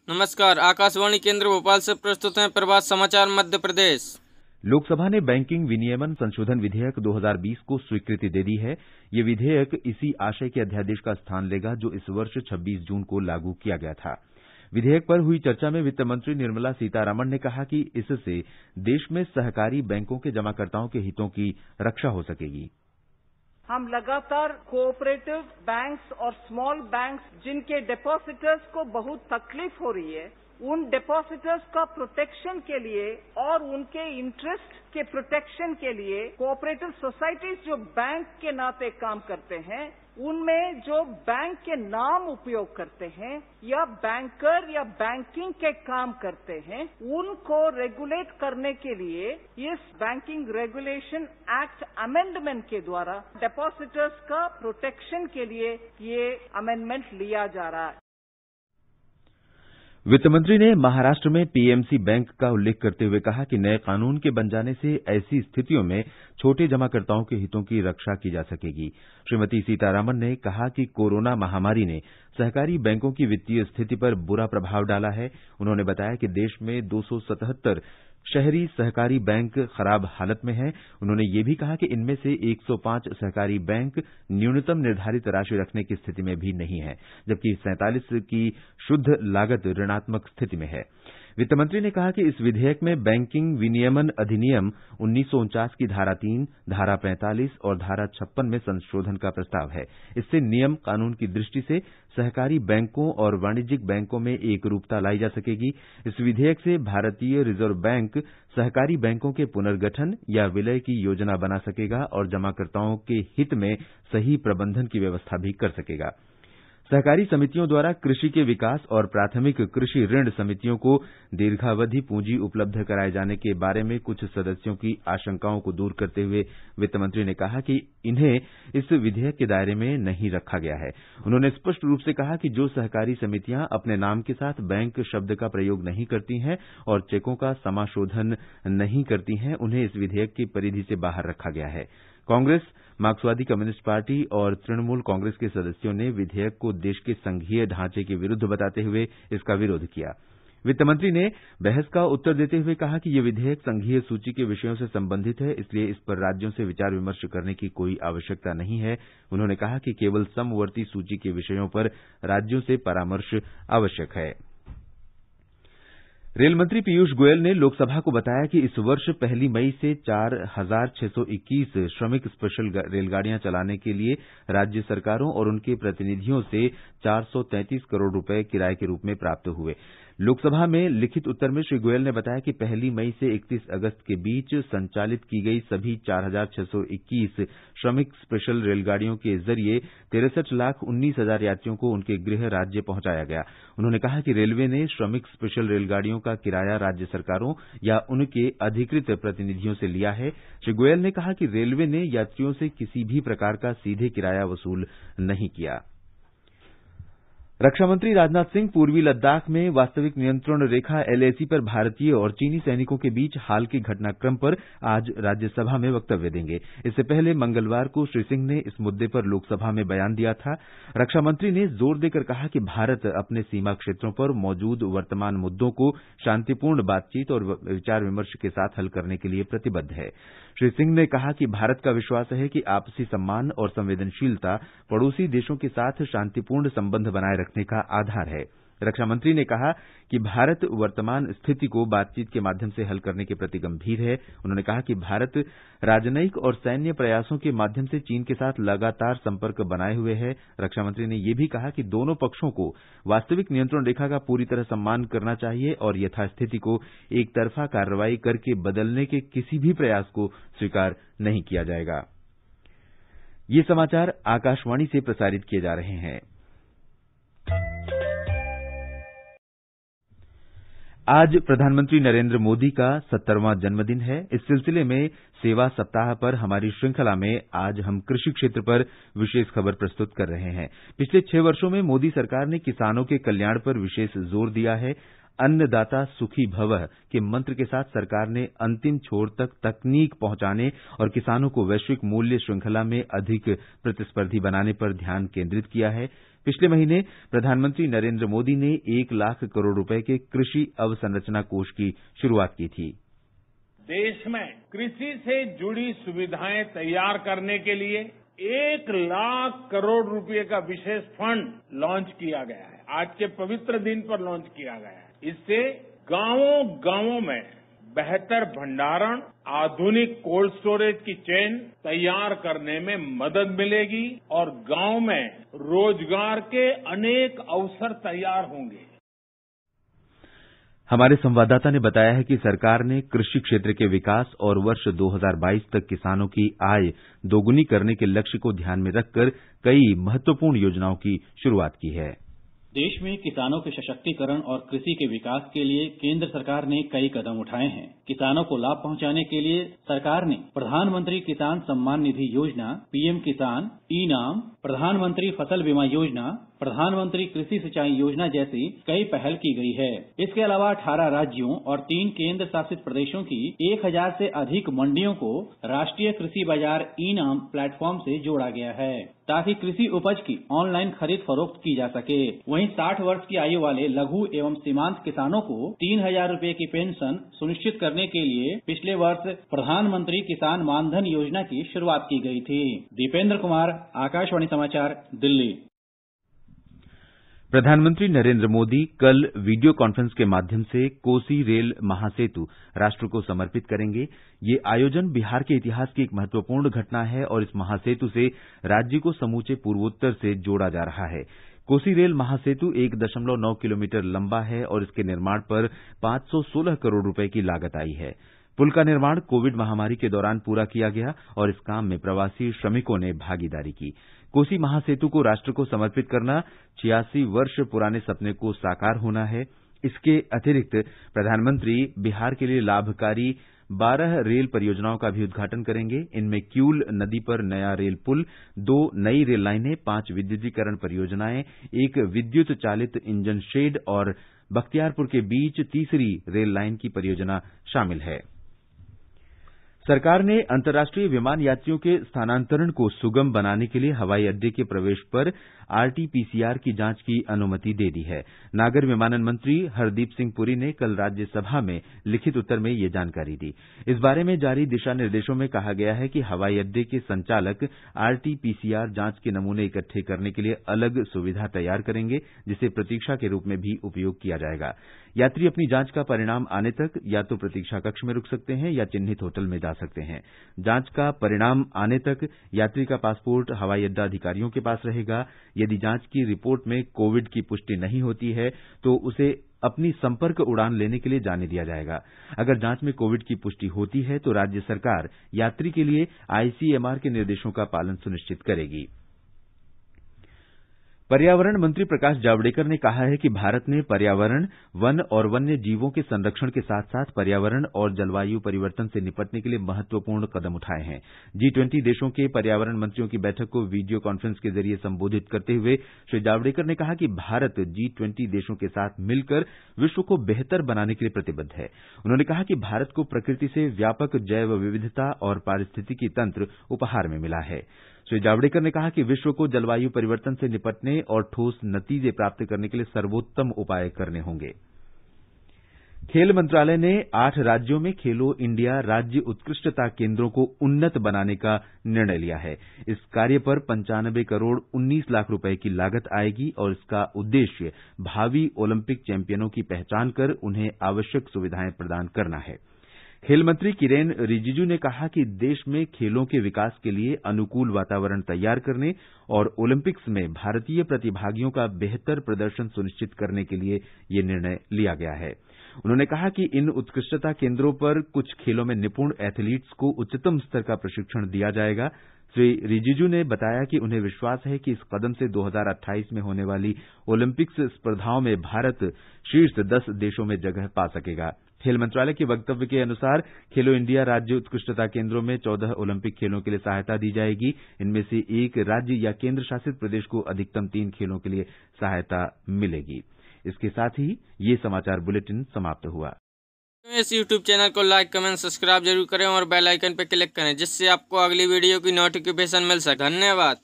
नमस्कार। आकाशवाणी केंद्र भोपाल से प्रस्तुत हैं प्रभात समाचार मध्य प्रदेश। लोकसभा ने बैंकिंग विनियमन संशोधन विधेयक 2020 को स्वीकृति दे दी है। ये विधेयक इसी आशय के अध्यादेश का स्थान लेगा जो इस वर्ष 26 जून को लागू किया गया था। विधेयक पर हुई चर्चा में वित्त मंत्री निर्मला सीतारामन ने कहा कि इससे देश में सहकारी बैंकों के जमाकर्ताओं के हितों की रक्षा हो सकेगी। हम लगातार कोऑपरेटिव बैंक्स और स्मॉल बैंक्स जिनके डिपॉजिटर्स को बहुत तकलीफ हो रही है, उन डिपॉजिटर्स का प्रोटेक्शन के लिए और उनके इंटरेस्ट के प्रोटेक्शन के लिए कोऑपरेटिव सोसाइटीज जो बैंक के नाते काम करते हैं, उनमें जो बैंक के नाम उपयोग करते हैं या बैंकर या बैंकिंग के काम करते हैं, उनको रेगुलेट करने के लिए इस बैंकिंग रेगुलेशन एक्ट अमेंडमेंट के द्वारा डिपॉजिटर्स का प्रोटेक्शन के लिए ये अमेंडमेंट लिया जा रहा है। वित्त मंत्री ने महाराष्ट्र में पीएमसी बैंक का उल्लेख करते हुए कहा कि नए कानून के बन जाने से ऐसी स्थितियों में छोटे जमाकर्ताओं के हितों की रक्षा की जा सकेगी। श्रीमती सीतारामन ने कहा कि कोरोना महामारी ने सहकारी बैंकों की वित्तीय स्थिति पर बुरा प्रभाव डाला है। उन्होंने बताया कि देश में 277 शहरी सहकारी बैंक खराब हालत में हैं। उन्होंने ये भी कहा कि इनमें से 105 सहकारी बैंक न्यूनतम निर्धारित राशि रखने की स्थिति में भी नहीं है, जबकि 47 की शुद्ध लागत ऋणात्मक स्थिति में है। वित्त मंत्री ने कहा कि इस विधेयक में बैंकिंग विनियमन अधिनियम 1949 की धारा 3, धारा 45 और धारा 56 में संशोधन का प्रस्ताव है। इससे नियम कानून की दृष्टि से सहकारी बैंकों और वाणिज्यिक बैंकों में एकरूपता लाई जा सकेगी। इस विधेयक से भारतीय रिजर्व बैंक सहकारी बैंकों के पुनर्गठन या विलय की योजना बना सकेगा और जमाकर्ताओं के हित में सही प्रबंधन की व्यवस्था भी कर सकेगा। सहकारी समितियों द्वारा कृषि के विकास और प्राथमिक कृषि ऋण समितियों को दीर्घावधि पूंजी उपलब्ध कराए जाने के बारे में कुछ सदस्यों की आशंकाओं को दूर करते हुए वित्त मंत्री ने कहा कि इन्हें इस विधेयक के दायरे में नहीं रखा गया है। उन्होंने स्पष्ट रूप से कहा कि जो सहकारी समितियां अपने नाम के साथ बैंक शब्द का प्रयोग नहीं करती हैं और चेकों का समाशोधन नहीं करती हैं, उन्हें इस विधेयक की परिधि से बाहर रखा गया है। कांग्रेस, मार्क्सवादी कम्युनिस्ट पार्टी और तृणमूल कांग्रेस के सदस्यों ने विधेयक को देश के संघीय ढांचे के विरुद्ध बताते हुए इसका विरोध किया। वित्त मंत्री ने बहस का उत्तर देते हुए कहा कि यह विधेयक संघीय सूची के विषयों से संबंधित है, इसलिए इस पर राज्यों से विचार विमर्श करने की कोई आवश्यकता नहीं है। उन्होंने कहा कि केवल समवर्ती सूची के विषयों पर राज्यों से परामर्श आवश्यक है। रेल मंत्री पीयूष गोयल ने लोकसभा को बताया कि इस वर्ष 1 मई से 4,621 श्रमिक स्पेशल रेलगाड़ियां चलाने के लिए राज्य सरकारों और उनके प्रतिनिधियों से 433 करोड़ रुपए किराए के रूप में प्राप्त हुए। लोकसभा में लिखित उत्तर में श्री गोयल ने बताया कि 1 मई से 31 अगस्त के बीच संचालित की गई सभी 4,621 श्रमिक स्पेशल रेलगाड़ियों के जरिए 63,19,000 यात्रियों को उनके गृह राज्य पहुंचाया गया। उन्होंने कहा कि रेलवे ने श्रमिक स्पेशल रेलगाड़ियों का किराया राज्य सरकारों या उनके अधिकृत प्रतिनिधियों से लिया है। श्री गोयल ने कहा कि रेलवे ने यात्रियों से किसी भी प्रकार का सीधे किराया वसूल नहीं किया। रक्षामंत्री राजनाथ सिंह पूर्वी लद्दाख में वास्तविक नियंत्रण रेखा एलएसी पर भारतीय और चीनी सैनिकों के बीच हाल के घटनाक्रम पर आज राज्यसभा में वक्तव्य देंगे। इससे पहले मंगलवार को श्री सिंह ने इस मुद्दे पर लोकसभा में बयान दिया था। रक्षामंत्री ने जोर देकर कहा कि भारत अपने सीमा क्षेत्रों पर मौजूद वर्तमान मुद्दों को शांतिपूर्ण बातचीत और विचार विमर्श के साथ हल करने के लिए प्रतिबद्ध है। श्री सिंह ने कहा कि भारत का विश्वास है कि आपसी सम्मान और संवेदनशीलता पड़ोसी देशों के साथ शांतिपूर्ण संबंध बनाए रखने का आधार है। रक्षा मंत्री ने कहा कि भारत वर्तमान स्थिति को बातचीत के माध्यम से हल करने के प्रति गंभीर है। उन्होंने कहा कि भारत राजनयिक और सैन्य प्रयासों के माध्यम से चीन के साथ लगातार संपर्क बनाए हुए है। रक्षा मंत्री ने यह भी कहा कि दोनों पक्षों को वास्तविक नियंत्रण रेखा का पूरी तरह सम्मान करना चाहिए और यथास्थिति को एक तरफा कार्रवाई करके बदलने के किसी भी प्रयास को स्वीकार नहीं किया जाएगा। ये समाचार आकाशवाणी से प्रसारित किए जा रहे हैं। आज प्रधानमंत्री नरेंद्र मोदी का 70वां जन्मदिन है। इस सिलसिले में सेवा सप्ताह पर हमारी श्रृंखला में आज हम कृषि क्षेत्र पर विशेष खबर प्रस्तुत कर रहे हैं। पिछले 6 वर्षों में मोदी सरकार ने किसानों के कल्याण पर विशेष जोर दिया है। अन्नदाता सुखी भवः के मंत्र के साथ सरकार ने अंतिम छोर तक तकनीक पहुंचाने और किसानों को वैश्विक मूल्य श्रृंखला में अधिक प्रतिस्पर्धी बनाने पर ध्यान केंद्रित किया है। पिछले महीने प्रधानमंत्री नरेंद्र मोदी ने 1 लाख करोड़ रुपए के कृषि अवसंरचना कोष की शुरुआत की थी। देश में कृषि से जुड़ी सुविधाएं तैयार करने के लिए 1 लाख करोड़ रुपए का विशेष फंड लॉन्च किया गया है। आज के पवित्र दिन पर लॉन्च किया गया है। इससे गांवों में बेहतर भंडारण, आधुनिक कोल्ड स्टोरेज की चेन तैयार करने में मदद मिलेगी और गांव में रोजगार के अनेक अवसर तैयार होंगे। हमारे संवाददाता ने बताया है कि सरकार ने कृषि क्षेत्र के विकास और वर्ष 2022 तक किसानों की आय दोगुनी करने के लक्ष्य को ध्यान में रखकर कई महत्वपूर्ण योजनाओं की शुरुआत की है। देश में किसानों के सशक्तिकरण और कृषि के विकास के लिए केंद्र सरकार ने कई कदम उठाए हैं। किसानों को लाभ पहुंचाने के लिए सरकार ने प्रधानमंत्री किसान सम्मान निधि योजना, पीएम किसान, ई-नाम, प्रधानमंत्री फसल बीमा योजना, प्रधानमंत्री कृषि सिंचाई योजना जैसी कई पहल की गई है। इसके अलावा 18 राज्यों और 3 केंद्र शासित प्रदेशों की 1000 से अधिक मंडियों को राष्ट्रीय कृषि बाजार ई-नाम प्लेटफॉर्म से जोड़ा गया है, ताकि कृषि उपज की ऑनलाइन खरीद फरोख्त की जा सके। वहीं 60 वर्ष की आयु वाले लघु एवं सीमांत किसानों को 3000 रुपए की पेंशन सुनिश्चित करने के लिए पिछले वर्ष प्रधानमंत्री किसान मानधन योजना की शुरुआत की गई थी। दीपेंद्र कुमार, आकाशवाणी समाचार, दिल्ली। प्रधानमंत्री नरेंद्र मोदी कल वीडियो कॉन्फ्रेंस के माध्यम से कोसी रेल महासेतु राष्ट्र को समर्पित करेंगे। ये आयोजन बिहार के इतिहास की एक महत्वपूर्ण घटना है और इस महासेतु से राज्य को समूचे पूर्वोत्तर से जोड़ा जा रहा है। कोसी रेल महासेतु 1.9 किलोमीटर लंबा है और इसके निर्माण पर 516 करोड़ रुपए की लागत आई है। पुल का निर्माण कोविड महामारी के दौरान पूरा किया गया और इस काम में प्रवासी श्रमिकों ने भागीदारी की। कोसी महासेतु को राष्ट्र को समर्पित करना 86 वर्ष पुराने सपने को साकार होना है। इसके अतिरिक्त प्रधानमंत्री बिहार के लिए लाभकारी 12 रेल परियोजनाओं का भी उद्घाटन करेंगे। इनमें क्यूल नदी पर नया रेल पुल, 2 नई रेल लाइनें, 5 विद्युतीकरण परियोजनाएं, 1 विद्युत चालित इंजन शेड और बख्तियारपुर के बीच तीसरी रेल लाइन की परियोजना शामिल है। सरकार ने अंतर्राष्ट्रीय विमान यात्रियों के स्थानांतरण को सुगम बनाने के लिए हवाई अड्डे के प्रवेश पर आरटी-पीसीआर की जांच की अनुमति दे दी है। नागर विमानन मंत्री हरदीप सिंह पुरी ने कल राज्यसभा में लिखित उत्तर में ये जानकारी दी। इस बारे में जारी दिशा निर्देशों में कहा गया है कि हवाई अड्डे के संचालक आरटी-पीसीआर जांच के नमूने इकट्ठे करने के लिए अलग सुविधा तैयार करेंगे, जिसे प्रतीक्षा के रूप में भी उपयोग किया जाएगा। यात्री अपनी जांच का परिणाम आने तक या तो प्रतीक्षा कक्ष में रुक सकते हैं या चिन्हित होटल में जा सकते हैं। जांच का परिणाम आने तक यात्री का पासपोर्ट हवाई अड्डा अधिकारियों के पास रहेगा। यदि जांच की रिपोर्ट में कोविड की पुष्टि नहीं होती है तो उसे अपनी संपर्क उड़ान लेने के लिए जाने दिया जाएगा। अगर जांच में कोविड की पुष्टि होती है तो राज्य सरकार यात्री के लिए आईसीएमआर के निर्देशों का पालन सुनिश्चित करेगी। पर्यावरण मंत्री प्रकाश जावड़ेकर ने कहा है कि भारत ने पर्यावरण, वन और वन्य जीवों के संरक्षण के साथ साथ पर्यावरण और जलवायु परिवर्तन से निपटने के लिए महत्वपूर्ण कदम उठाए हैं। G20 देशों के पर्यावरण मंत्रियों की बैठक को वीडियो कॉन्फ्रेंस के जरिए संबोधित करते हुए श्री जावड़ेकर ने कहा कि भारत G20 देशों के साथ मिलकर विश्व को बेहतर बनाने के लिए प्रतिबद्ध है। उन्होंने कहा कि भारत को प्रकृति से व्यापक जैव विविधता और पारिस्थितिकी तंत्र उपहार में मिला है। श्री जावड़ेकर ने कहा कि विश्व को जलवायु परिवर्तन से निपटने और ठोस नतीजे प्राप्त करने के लिए सर्वोत्तम उपाय करने होंगे। खेल मंत्रालय ने 8 राज्यों में खेलो इंडिया राज्य उत्कृष्टता केंद्रों को उन्नत बनाने का निर्णय लिया है। इस कार्य पर 95 करोड़ 19 लाख रुपए की लागत आएगी और इसका उद्देश्य भावी ओलंपिक चैंपियनों की पहचान कर उन्हें आवश्यक सुविधाएं प्रदान करना है। खेल मंत्री किरेन रिजिजू ने कहा कि देश में खेलों के विकास के लिए अनुकूल वातावरण तैयार करने और ओलंपिक्स में भारतीय प्रतिभागियों का बेहतर प्रदर्शन सुनिश्चित करने के लिए ये निर्णय लिया गया है। उन्होंने कहा कि इन उत्कृष्टता केंद्रों पर कुछ खेलों में निपुण एथलीट्स को उच्चतम स्तर का प्रशिक्षण दिया जाएगा। श्री रिजिजू ने बताया कि उन्हें विश्वास है कि इस कदम से 2028 में होने वाली ओलंपिक्स स्पर्धाओं में भारत शीर्ष 10 देशों में जगह पा सकेगा। खेल मंत्रालय के वक्तव्य के अनुसार खेलो इंडिया राज्य उत्कृष्टता केंद्रों में 14 ओलंपिक खेलों के लिए सहायता दी जाएगी। इनमें से एक राज्य या केंद्र शासित प्रदेश को अधिकतम 3 खेलों के लिए सहायता मिलेगी। इसके साथ ही ये समाचार बुलेटिन समाप्त हुआ। इस YouTube चैनल को लाइक, कमेंट, सब्सक्राइब जरूर करें और बेल आइकन पर क्लिक करें, जिससे आपको अगली वीडियो की नोटिफिकेशन मिल सके। धन्यवाद।